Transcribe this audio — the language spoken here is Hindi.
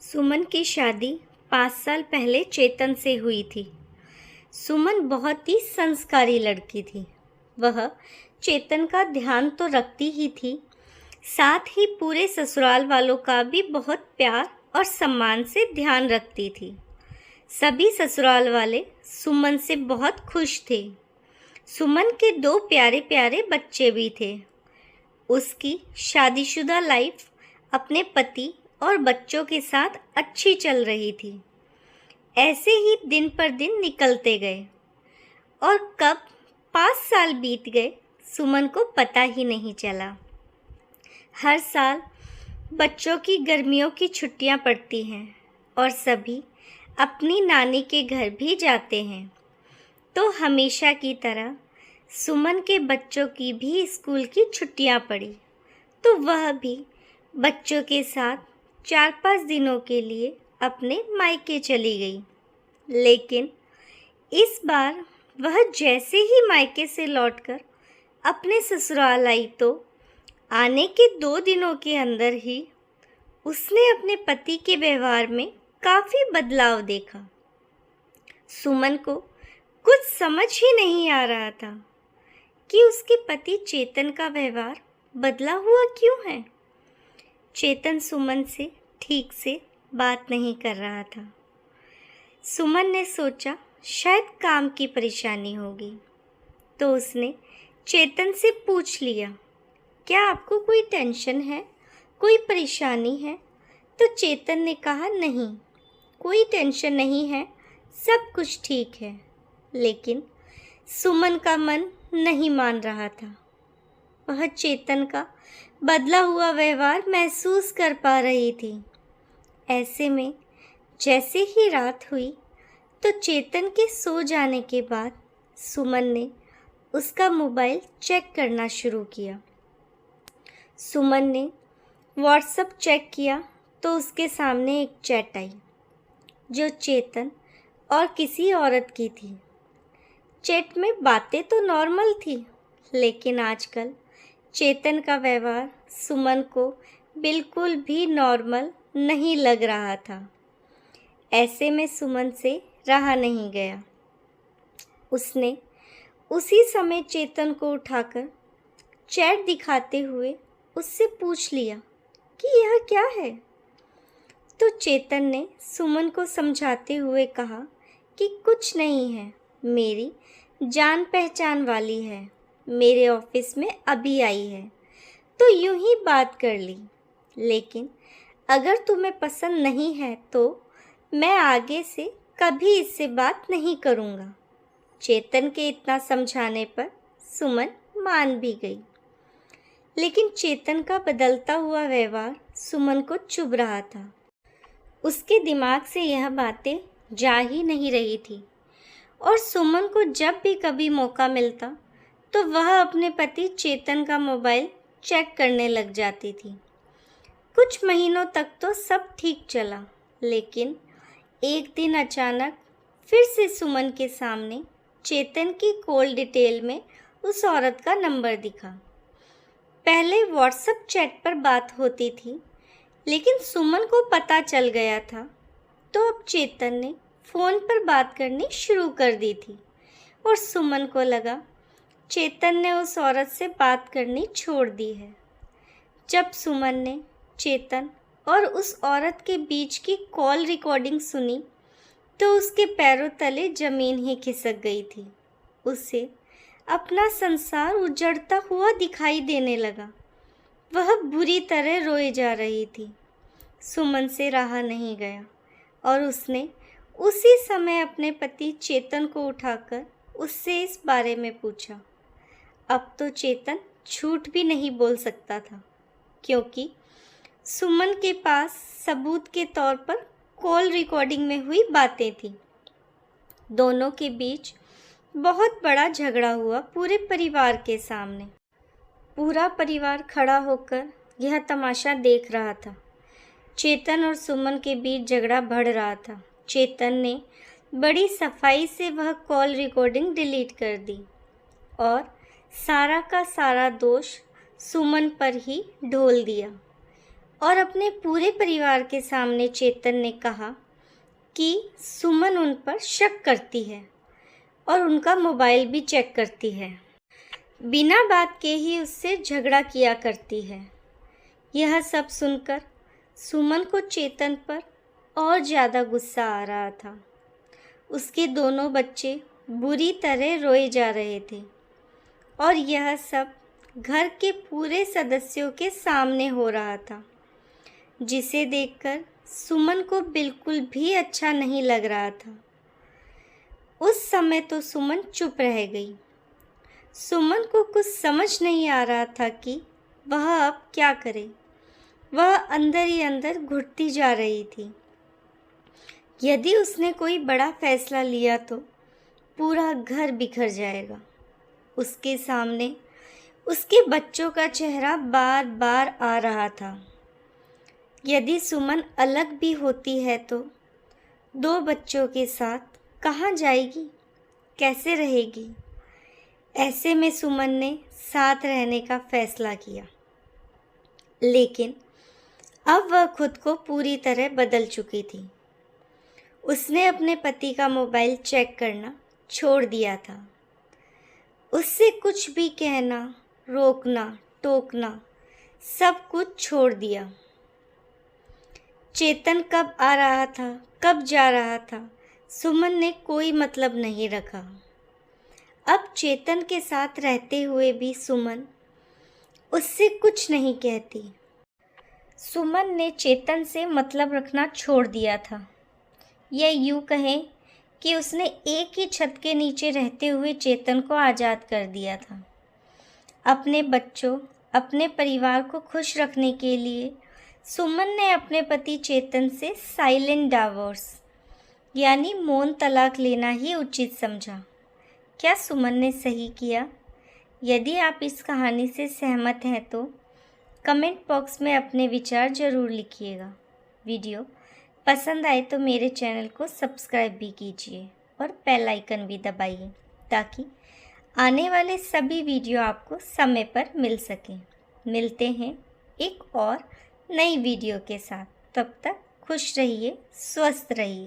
सुमन की शादी 5 साल पहले चेतन से हुई थी। सुमन बहुत ही संस्कारी लड़की थी। वह चेतन का ध्यान तो रखती ही थी, साथ ही पूरे ससुराल वालों का भी बहुत प्यार और सम्मान से ध्यान रखती थी। सभी ससुराल वाले सुमन से बहुत खुश थे। सुमन के 2 प्यारे प्यारे बच्चे भी थे। उसकी शादीशुदा लाइफ अपने पति और बच्चों के साथ अच्छी चल रही थी। ऐसे ही दिन पर दिन निकलते गए और कब 5 साल बीत गए सुमन को पता ही नहीं चला। हर साल बच्चों की गर्मियों की छुट्टियां पड़ती हैं और सभी अपनी नानी के घर भी जाते हैं। तो हमेशा की तरह सुमन के बच्चों की भी स्कूल की छुट्टियां पड़ी, तो वह भी बच्चों के साथ 4-5 दिनों के लिए अपने मायके चली गई। लेकिन इस बार वह जैसे ही मायके से लौटकर अपने ससुराल आई तो आने के 2 दिनों के अंदर ही उसने अपने पति के व्यवहार में काफ़ी बदलाव देखा। सुमन को कुछ समझ ही नहीं आ रहा था कि उसके पति चेतन का व्यवहार बदला हुआ क्यों है। चेतन सुमन से ठीक से बात नहीं कर रहा था। सुमन ने सोचा शायद काम की परेशानी होगी, तो उसने चेतन से पूछ लिया, क्या आपको कोई टेंशन है, कोई परेशानी है? तो चेतन ने कहा, नहीं, कोई टेंशन नहीं है, सब कुछ ठीक है। लेकिन सुमन का मन नहीं मान रहा था। वह चेतन का बदला हुआ व्यवहार महसूस कर पा रही थी। ऐसे में जैसे ही रात हुई तो चेतन के सो जाने के बाद सुमन ने उसका मोबाइल चेक करना शुरू किया। सुमन ने व्हाट्सएप चेक किया तो उसके सामने एक चैट आई जो चेतन और किसी औरत की थी। चैट में बातें तो नॉर्मल थी, लेकिन आजकल चेतन का व्यवहार सुमन को बिल्कुल भी नॉर्मल नहीं लग रहा था। ऐसे में सुमन से रहा नहीं गया। उसने उसी समय चेतन को उठाकर चैट दिखाते हुए उससे पूछ लिया कि यह क्या है। तो चेतन ने सुमन को समझाते हुए कहा कि कुछ नहीं है, मेरी जान पहचान वाली है, मेरे ऑफिस में अभी आई है, तो यूं ही बात कर ली। लेकिन अगर तुम्हें पसंद नहीं है तो मैं आगे से कभी इससे बात नहीं करूँगा। चेतन के इतना समझाने पर सुमन मान भी गई। लेकिन चेतन का बदलता हुआ व्यवहार सुमन को चुभ रहा था। उसके दिमाग से यह बातें जा ही नहीं रही थी और सुमन को जब भी कभी मौका मिलता तो वह अपने पति चेतन का मोबाइल चेक करने लग जाती थी। कुछ महीनों तक तो सब ठीक चला, लेकिन एक दिन अचानक फिर से सुमन के सामने चेतन की कॉल डिटेल में उस औरत का नंबर दिखा। पहले व्हाट्सएप चैट पर बात होती थी, लेकिन सुमन को पता चल गया था, तो अब चेतन ने फ़ोन पर बात करनी शुरू कर दी थी और सुमन को लगा चेतन ने उस औरत से बात करनी छोड़ दी है। जब सुमन ने चेतन और उस औरत के बीच की कॉल रिकॉर्डिंग सुनी तो उसके पैरों तले ज़मीन ही खिसक गई थी। उसे अपना संसार उजड़ता हुआ दिखाई देने लगा। वह बुरी तरह रोए जा रही थी। सुमन से रहा नहीं गया और उसने उसी समय अपने पति चेतन को उठाकर उससे इस बारे में पूछा। अब तो चेतन झूठ भी नहीं बोल सकता था, क्योंकि सुमन के पास सबूत के तौर पर कॉल रिकॉर्डिंग में हुई बातें थी। दोनों के बीच बहुत बड़ा झगड़ा हुआ पूरे परिवार के सामने। पूरा परिवार खड़ा होकर यह तमाशा देख रहा था। चेतन और सुमन के बीच झगड़ा बढ़ रहा था। चेतन ने बड़ी सफाई से वह कॉल रिकॉर्डिंग डिलीट कर दी और सारा का सारा दोष सुमन पर ही ढोल दिया और अपने पूरे परिवार के सामने चेतन ने कहा कि सुमन उन पर शक करती है और उनका मोबाइल भी चेक करती है। बिना बात के ही उससे झगड़ा किया करती है। यह सब सुनकर सुमन को चेतन पर और ज़्यादा गुस्सा आ रहा था। उसके दोनों बच्चे बुरी तरह रोए जा रहे थे और यह सब घर के पूरे सदस्यों के सामने हो रहा था, जिसे देखकर सुमन को बिल्कुल भी अच्छा नहीं लग रहा था। उस समय तो सुमन चुप रह गई। सुमन को कुछ समझ नहीं आ रहा था कि वह अब क्या करे। वह अंदर ही अंदर घुटती जा रही थी। यदि उसने कोई बड़ा फैसला लिया तो पूरा घर बिखर जाएगा। उसके सामने उसके बच्चों का चेहरा बार बार आ रहा था। यदि सुमन अलग भी होती है तो 2 बच्चों के साथ कहाँ जाएगी, कैसे रहेगी? ऐसे में सुमन ने साथ रहने का फैसला किया, लेकिन अब वह खुद को पूरी तरह बदल चुकी थी। उसने अपने पति का मोबाइल चेक करना छोड़ दिया था। उससे कुछ भी कहना, रोकना, टोकना, सब कुछ छोड़ दिया। चेतन कब आ रहा था, कब जा रहा था, सुमन ने कोई मतलब नहीं रखा। अब चेतन के साथ रहते हुए भी सुमन उससे कुछ नहीं कहती। सुमन ने चेतन से मतलब रखना छोड़ दिया था। यह यूँ कहें कि उसने एक ही छत के नीचे रहते हुए चेतन को आज़ाद कर दिया था। अपने बच्चों, अपने परिवार को खुश रखने के लिए सुमन ने अपने पति चेतन से साइलेंट डिवोर्स यानी मौन तलाक लेना ही उचित समझा। क्या सुमन ने सही किया? यदि आप इस कहानी से सहमत हैं तो कमेंट बॉक्स में अपने विचार ज़रूर लिखिएगा। वीडियो पसंद आए तो मेरे चैनल को सब्सक्राइब भी कीजिए और बेल आइकन भी दबाइए ताकि आने वाले सभी वीडियो आपको समय पर मिल सकें। मिलते हैं एक और नई वीडियो के साथ। तब तक खुश रहिए, स्वस्थ रहिए।